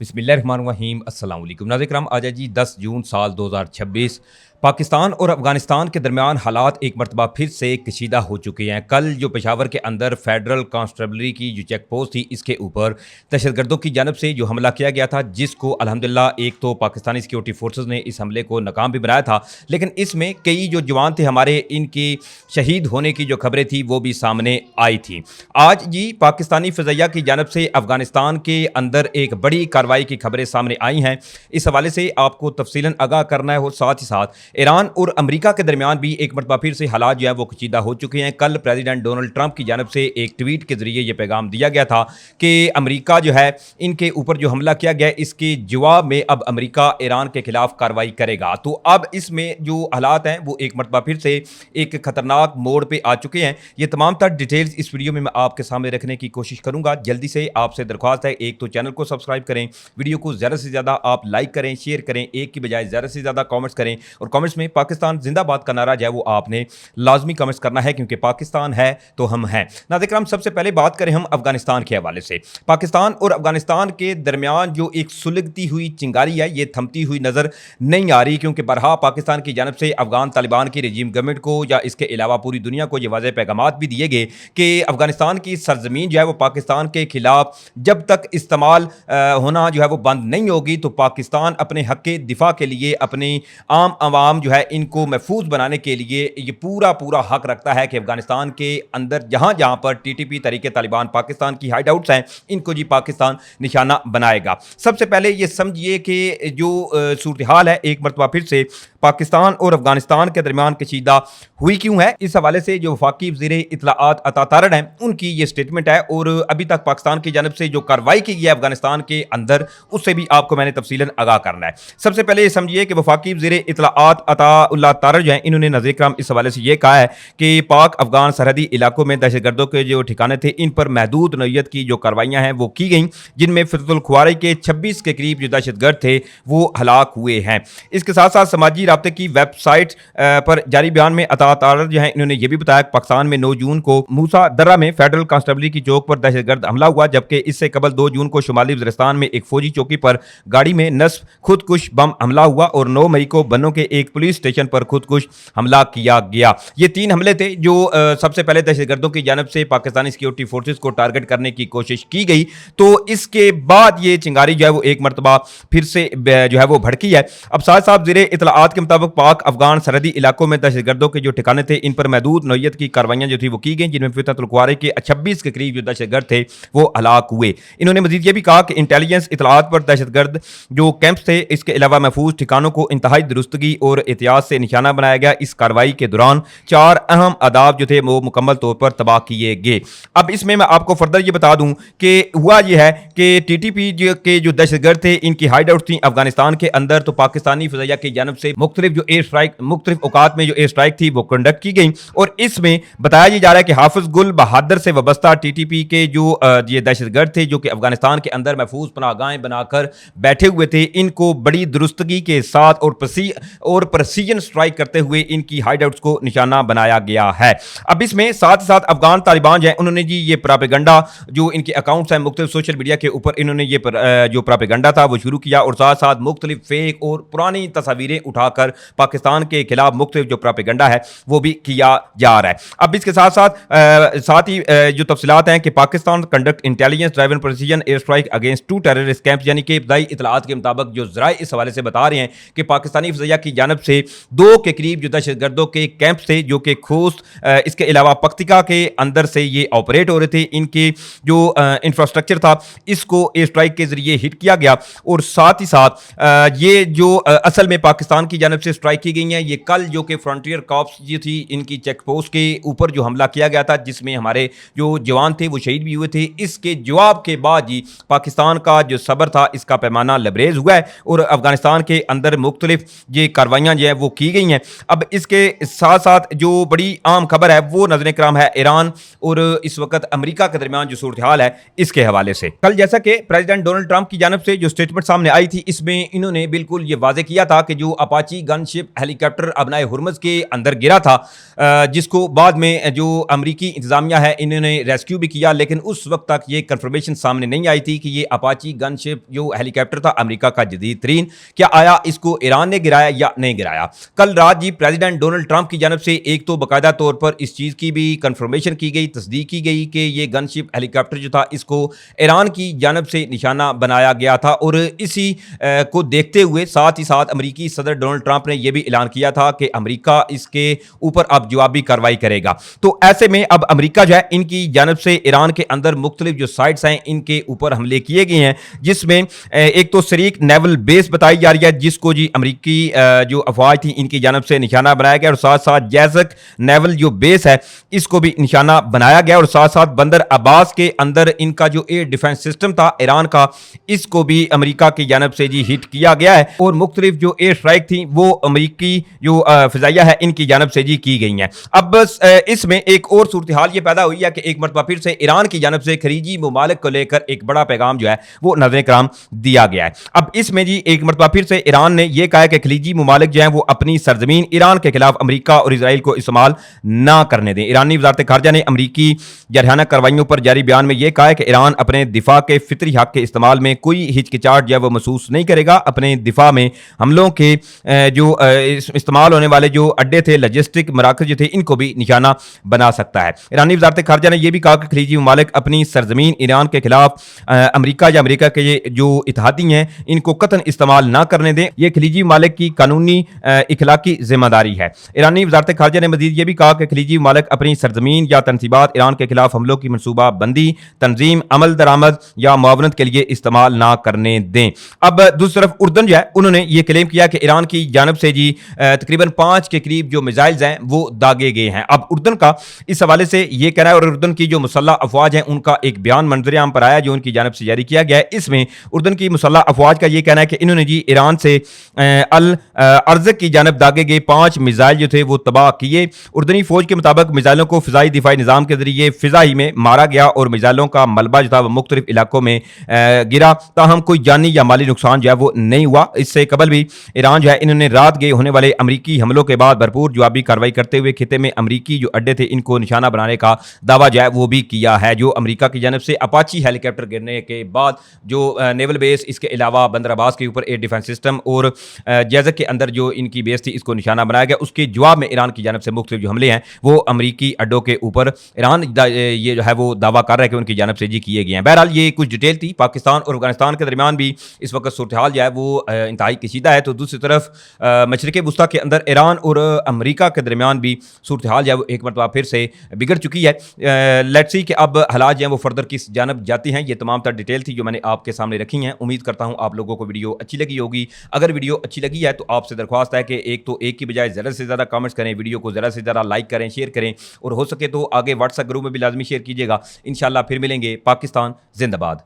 बिस्मिल्लाहिर्रहमानिर्रहीम अस्सलाम वालेकुम नाज़रीन आज है जी 10 जून साल 2026। पाकिस्तान और अफ़गानिस्तान के दरमियान हालात एक मरतबा फिर से कशीदा हो चुके हैं। कल जो पेशावर के अंदर फेडरल कांस्टेबलरी की जो चेक पोस्ट थी इसके ऊपर दहशतगर्दों की जानब से जो हमला किया गया था, जिसको अल्हम्दुलिल्लाह एक तो पाकिस्तानी सिक्योरिटी फोर्सेस ने इस हमले को नाकाम भी बनाया था, लेकिन इसमें कई जो जवान थे हमारे, इनकी शहीद होने की जो खबरें थी वो भी सामने आई थी। आज जी पाकिस्तानी फ़िज़ाइया की जानब से अफ़गानिस्तान के अंदर एक बड़ी कार्रवाई की खबरें सामने आई हैं। इस हवाले से आपको तफसीलन आगाह करना है और साथ ही साथ ईरान और अमेरिका के दरमियान भी एक मरतबा फिर से हालात जो है वो कशीदा हो चुके हैं। कल प्रेसिडेंट डोनाल्ड ट्रंप की जानब से एक ट्वीट के जरिए ये पैगाम दिया गया था कि अमेरिका जो है इनके ऊपर जो हमला किया गया इसके जवाब में अब अमेरिका ईरान के खिलाफ कार्रवाई करेगा। तो अब इसमें जो हालात हैं वो एक मरतबा फिर से एक खतरनाक मोड़ पर आ चुके हैं। ये तमाम तर डिटेल्स इस वीडियो में मैं आपके सामने रखने की कोशिश करूंगा। जल्दी से आपसे दरख्वास्त है, एक तो चैनल को सब्सक्राइब करें, वीडियो को ज़्यादा से ज़्यादा आप लाइक करें, शेयर करें, एक की बजाय ज़्यादा से ज़्यादा कमेंट्स करें और कमेंट्स में पाकिस्तान जिंदाबाद का नारा जो है वो आपने लाजमी कमेंट्स करना है, क्योंकि पाकिस्तान है तो हम हैं। नाज़रीन सबसे पहले बात करें हम अफगानिस्तान के हवाले से। पाकिस्तान और अफगानिस्तान के दरमियान जो एक सुलगती हुई चिंगारी है ये थमती हुई नज़र नहीं आ रही, क्योंकि बरहा पाकिस्तान की जानब से अफगान तालिबान की रजीम गवर्नमेंट को या इसके अलावा पूरी दुनिया को ये वाज़ेह पैगाम भी दिए गए कि अफगानिस्तान की सरजमीन जो है वो पाकिस्तान के खिलाफ जब तक इस्तेमाल होना जो है वो बंद नहीं होगी, तो पाकिस्तान अपने हक के दिफा के लिए, अपनी आम आवाम जो है इनको महफूज बनाने के लिए ये पूरा पूरा हक रखता है कि अफगानिस्तान के अंदर जहाँ जहाँ पर टीटीपी तरीके तालिबान पाकिस्तान की हाइड आउट्स हैं इनको जी पाकिस्तान निशाना बनाएगा। सबसे पहले ये समझिए कि जो सूरत हाल है एक मरतबा फिर से पाकिस्तान और अफगानिस्तान के दरमियान कशीदा हुई क्यों है, इस हवाले से जो वफाकी वज़ीर इत्तलाआत अता तारड़ हैं उनकी ये स्टेटमेंट है और अभी तक पाकिस्तान की जानब से जो कार्रवाई की गई है अफगानिस्तान के अंदर उससे भी आपको मैंने तफसीलन आगाह करना है। सबसे पहले ये समझिए कि वफाकी वज़ीर इत्तलाआत अता तारड़ जो हैं इन्होंने नज़ीर कराम इस हवाले से ये कहा है कि पाक अफगान सरहदी इलाकों में दहशतगर्दों के जो ठिकाने थे इन पर महदूद नौइयत की जो कार्रवाइयाँ हैं वो की गई, जिनमें फिरतुल ख्वारी के 26 के करीब जो दहशतगर्द थे वो हलाक हुए हैं। इसके साथ साथ समाजी राब्ते की वेबसाइट पर जारी बयान में अता तारड़ जो है इन्होंने ये भी बताया कि पाकिस्तान में 9 जून को मूसा दर्रा में फेडरल कांस्टेबलरी की चौक पर दहशतगर्द हमला हुआ, जबकि इससे कबल 2 जून को शुमाली वज़ीरिस्तान में एक फौजी चौकी पर गाड़ी में नस्ब खुदकुश बम हमला हुआ और 9 मई को बन्नों के एक पुलिस स्टेशन पर खुदकुश हमला किया गया। ये 3 हमले थे जो सबसे पहले दहशतगर्दों की जानब से पाकिस्तानी सिक्योरिटी फोर्सेस को टारगेट करने की कोशिश की गई। तो इसके बाद ये चिंगारी जो है वो एक मरतबा फिर से जो है वो भड़की है। अब साथ साथ ज़ीरे इत्तलाआत के मुताबिक पाक अफगान सरहदी इलाकों में दहशतगर्दों के जो ठिकाने थे इन पर महदूद नौइयत की कार्रवाइयाँ जो थी वो की गई, जिनमें फिरतुल ख्वारी के 26 के करीब जो दहशतगर्द थे वो हलाक हुए। इन्होंने मजीद ये भी कहा कि इंटेलिजेंस इत्तलाआत पर दहशतगर्द जो कैंप्स थे इसके अलावा महफूज ठिकानों को इंतहाई दुरुस्तगी और एहतियात से निशाना बनाया गया। इस कार्रवाई के दौरान 4 अहम आदाब जो थे वो मुकम्मल तौर पर तबाह किए गए। अब इसमें मैं आपको फर्दर ये बता दूं कि हुआ ये है कि टीटीपी के जो दहशतगर्द थे इनकी हाइड आउट थी अफगानिस्तान के अंदर, तो पाकिस्तानी फ़िज़ाइया की जानब से मुख्तलिफ जो एयर स्ट्राइक मुख्तलिफ औकात में जो एयर स्ट्राइक थी वो कंडक्ट की गई और इसमें बताया जा रहा है कि हाफिज गुल बहादुर से वाबस्ता टीटीपी के जो ये दहशतगर्द थे जो कि अफगानिस्तान के अंदर महफूज पनाहगाहें बनाकर बैठे हुए थे, इनको बड़ी दुरुस्तगी के साथ और प्रेसिजन स्ट्राइक करते हुए इनकी हाइड आउट्स को निशाना बनाया गया है। अब इसमें साथ साथ अफगान तालिबान जो है उन्होंने जी ये प्रोपेगेंडा जो इनके अकाउंट्स हैं मुख्तलिफ सोशल मीडिया के ऊपर इन्होंने ये जो प्रोपेगेंडा था वो शुरू किया और साथ साथ मुख्तलिफ फेक और पुरानी तस्वीरें उठाकर पाकिस्तान के खिलाफ मुख्तलिफ जो प्रोपेगेंडा है वो भी किया जा रहा है। अब इसके साथ साथ ही जो तफसीलात हैं कि Pakistan conduct intelligence driven precision air strike against 2 terrorist camps, यानी कि इब्तदाई इत्तलाआत के मुताबिक जो ज़राए इस हवाले से बता रहे हैं कि पाकिस्तानी फ़िज़ाइया की जानब से 2 के करीब जो दहशतगर्दों के कैंप थे जो कि खोस्त इसके अलावा पख्तिका के अंदर से ये ऑपरेट हो रहे थे, इनके जो इंफ्रास्ट्रक्चर था इसको एयर स्ट्राइक के जरिए हिट किया गया और साथ ही साथ ये जो असल में पाकिस्तान की जानब से स्ट्राइक की गई हैं ये कल जो कि फ्रंटियर कॉप्स जो थी इनकी चेक पोस्ट के ऊपर जो हमला किया गया था जिसमें हमारे जो जवान थे वो शहीद भी हुए थे, इसके जवाब के बाद ही पाकिस्तान का जो सब्र था इसका पैमाना लबरेज हुआ है और अफगानिस्तान के अंदर मुख्तलिफ ये कार्रवाई कार्रवाइयाँ जो है वो की गई हैं। अब इसके साथ साथ जो बड़ी आम खबर है वो नजर कराम है ईरान और इस वक्त अमेरिका के दरमियान जो सूरत हाल है इसके हवाले से। कल जैसा कि प्रेसिडेंट डोनाल्ड ट्रंप की जानब से जो स्टेटमेंट सामने आई थी, इसमें इन्होंने बिल्कुल ये वाजे किया था कि जो अपाची गनशिप हेलीकॉप्टर अबनाए हुर्मुज़ के अंदर गिरा था, जिसको बाद में जो अमरीकी इंतजामिया है इन्होंने रेस्क्यू भी किया, लेकिन उस वक्त तक ये कंफर्मेशन सामने नहीं आई थी कि ये अपाची गनशिप जो हेलीकॉप्टर था अमेरिका का जदीद तरीन, क्या आया इसको ईरान ने गिराया या नहीं गिराया। कल रात जी प्रेसिडेंट डोनाल्ड ट्रंप की जानब से एक तो बाकायदा तौर पर इस चीज़ की भी कंफर्मेशन की गई, तस्दीक की गई कि ये गनशिप हेलीकॉप्टर जो था इसको ईरान की जानब से निशाना बनाया गया था, और इसी को देखते हुए साथ ही साथ अमरीकी सदर डोनाल्ड ट्रंप ने यह भी ऐलान किया था कि अमरीका इसके ऊपर अब जवाबी कार्रवाई करेगा। तो ऐसे में अब अमरीका जो है इनकी जानब से ईरान के अंदर मुख्तलिफ जो साइट्स हैं इनके ऊपर हमले किए गए हैं, जिसमें एक तो शरीक नेवल बेस बताई जा रही है जिसको जी अमरीकी जो अफवाज थी इनकी जानब से निशाना बनाया गया, और साथ साथ जैजक नेवल जो बेस है इसको भी निशाना बनाया गया, और साथ साथ बंदर अब्बास के अंदर इनका जो एयर डिफेंस सिस्टम था ईरान का इसको भी अमरीका की जानब से जी हिट किया गया है, और मुख्तलिफ जो एयर स्ट्राइक थी वो अमरीकी जो फिजाइया है इनकी जानब से जी की गई हैं। अब इसमें एक और सूरत हाल ये पैदा हुई है कि एक मरतबा फिर से ईरान की जानब से खलीजी ममालिक को लेकर एक बड़ा पैगाम जो है वो नज़र कराम दिया गया है। अब इसमें जी एक मरतबा फिर से ईरान ने यह कहा है कि खलीजी ममालिक जो है वो अपनी सरजमीन ईरान के खिलाफ अमरीका और इसराइल को इस्तेमाल ना करने दें। ईरानी वजारत खारजा ने अमरीकी जरहाना कार्रवाइयों पर जारी बयान में यह कहा है कि ईरान अपने दिफा के फितरी हक के इस्तेमाल में कोई हिचकिचाहट जो है वो महसूस नहीं करेगा। अपने दिफा में हमलों के जो इस्तेमाल होने वाले जो अड्डे थे, लॉजिस्टिक मराकज जो थे, इनको भी निशाना बना सकता है। ईरानी वजारत खारजा ने यह भी कहा कि खलीजी ममालिक अपनी सरजमीन ईरान के खिलाफ अमरीका या अमरीका के जो इत्तेहादी हैं इनको कतन इस्तेमाल ना करने दें। यह खलीजी ममालिक की कानूनी इखलाकी जिम्मेदारी है। ईरानी वजारत खारजा ने मजीद यह भी कहा कि खलीजी ममालिक अपनी सरजमीन या तनसीबात ईरान के खिलाफ हमलों की मनसूबा बंदी, तंजीम, अमल दरामद या मुआवनत के लिए इस्तेमाल ना करने दें। अब दूसरी तरफ उर्दन जो है उन्होंने ये क्लेम किया कि ईरान की जानब से जी तकरीबन 5 के करीब जो मिसाइल्स हैं वो दागे गए हैं। अब उर्दन का इस हवाले से ये कहना है, और उर्दन की जो मुसल्लह अफवाज हैं उनका एक बयान मंजर आम पर आया जो उनकी जानब से जारी किया गया है। इसमें उर्दन की मुसल्लह अफवाज का ये कहना है कि इन्होंने जी ईरान से अल अर्ज की जानब दागे गए 5 मिसाइल जो थे वो तबाह किए। उर्दनी फौज के मुताबिक मिसाइलों को फिजाई दिफाई निज़ाम के जरिए फिजा ही में मारा गया और मिसाइलों का मलबा जो था वो मुख्तलिफ इलाकों में गिरा, ताहम कोई जानी या माली नुकसान जो है वो नहीं हुआ। इससे कबल भी ईरान जो है इन्होंने रात गए होने वाले अमरीकी हमलों के बाद भरपूर जवाबी कार्रवाई करते हुए खिते में अमरीकी जो अड्डे थे इनको निशाना बनाने का दावा जो है वो भी किया है। जो अमरीका की जानब से अपाची हेलीकॉप्टर गिरने के बाद जो नेवल बेस, इसके अलावा बंदर अब्बास के ऊपर एयर डिफेंस सिस्टम और जैजक के अंदर जो इनकी बेस थी इसको निशाना बनाया गया, उसके जवाब में ईरान की जानब से मुख्तलिफ जो हमले हैं वो अमरीकी अड्डों के ऊपर ईरान ये जो है वो दावा कर रहा है कि उनकी जानब से जी किए गए हैं। बहरहाल ये कुछ डिटेल थी। पाकिस्तान और अफगानिस्तान के दरमियान भी इस वक्त सूरत हाल जो है वो इंतहाई कशीदा है, तो दूसरी तरफ मशरिक़ वुस्ता के अंदर ईरान और अमरीका के दरमियान भी सूरत हाल जो है वो एक मरतबा फिर से बिगड़ चुकी है। लेट्स सी कि अब हालात जो हैं वो फर्दर किस जानब जाती हैं। ये तमाम तर डिटेल थी जो मैंने आपके सामने रखी हैं। उम्मीद करता हूँ आप लोगों को वीडियो अच्छी लगी होगी। अगर वीडियो अच्छी लगी है तो आपसे दरख्वास्त है कि एक तो एक की बजाय ज़्यादा से ज़्यादा कमेंट्स करें, वीडियो को ज़्यादा से ज़्यादा लाइक करें, शेयर करें, और हो सके तो आगे व्हाट्सएप ग्रुप में भी लाजमी शेयर कीजिएगा। इंशाल्लाह फिर मिलेंगे। पाकिस्तान जिंदाबाद।